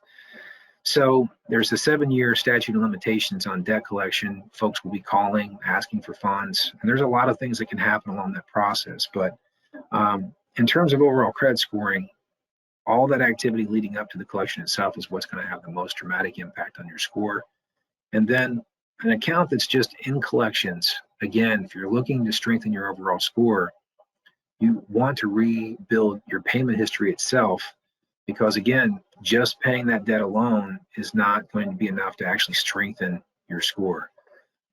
So there's a 7-year statute of limitations on debt collection. Folks will be calling, asking for funds, and there's a lot of things that can happen along that process. But in terms of overall credit scoring, all that activity leading up to the collection itself is what's going to have the most dramatic impact on your score. And then an account that's just in collections, again, if you're looking to strengthen your overall score, you want to rebuild your payment history itself, because again, just paying that debt alone is not going to be enough to actually strengthen your score.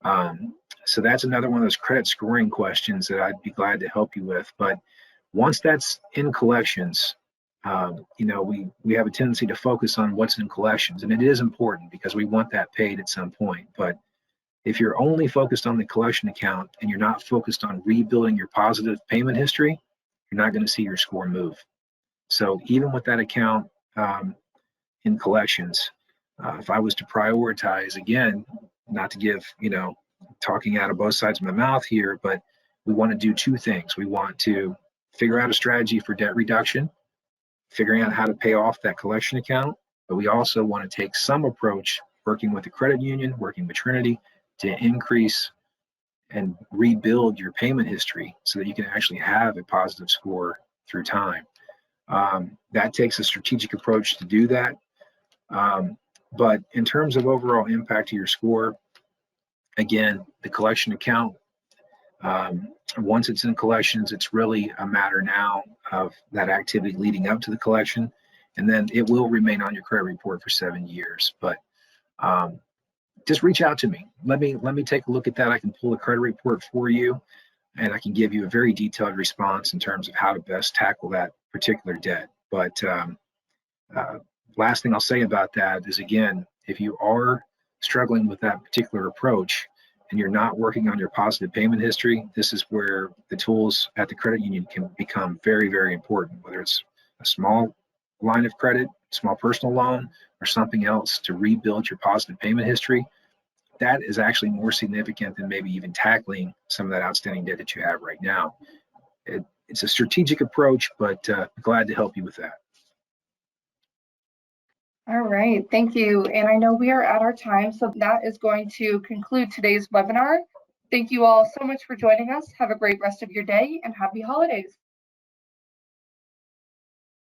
So that's another one of those credit scoring questions that I'd be glad to help you with. But once that's in collections, we have a tendency to focus on what's in collections, and it is important because we want that paid at some point. But if you're only focused on the collection account and you're not focused on rebuilding your positive payment history, you're not going to see your score move. So even with that account in collections, if I was to prioritize, again, not to give, talking out of both sides of my mouth here, but we want to do two things. We want to figure out a strategy for debt reduction, figuring out how to pay off that collection account, but we also want to take some approach working with the credit union, working with Trinity to increase and rebuild your payment history so that you can actually have a positive score through time. That takes a strategic approach to do that. But in terms of overall impact to your score, again, the collection account, once it's in collections, it's really a matter now of that activity leading up to the collection, and then it will remain on your credit report for 7 years. But just reach out to me. Let me take a look at that. I can pull a credit report for you, and I can give you a very detailed response in terms of how to best tackle that particular debt. But last thing I'll say about that is, again, if you are struggling with that particular approach and you're not working on your positive payment history, this is where the tools at the credit union can become very, very important, whether it's a small line of credit, small personal loan, or something else to rebuild your positive payment history. That is actually more significant than maybe even tackling some of that outstanding debt that you have right now. It's a strategic approach, but glad to help you with that. All right, thank you. And I know we are at our time, so that is going to conclude today's webinar. Thank you all so much for joining us. Have a great rest of your day and happy holidays.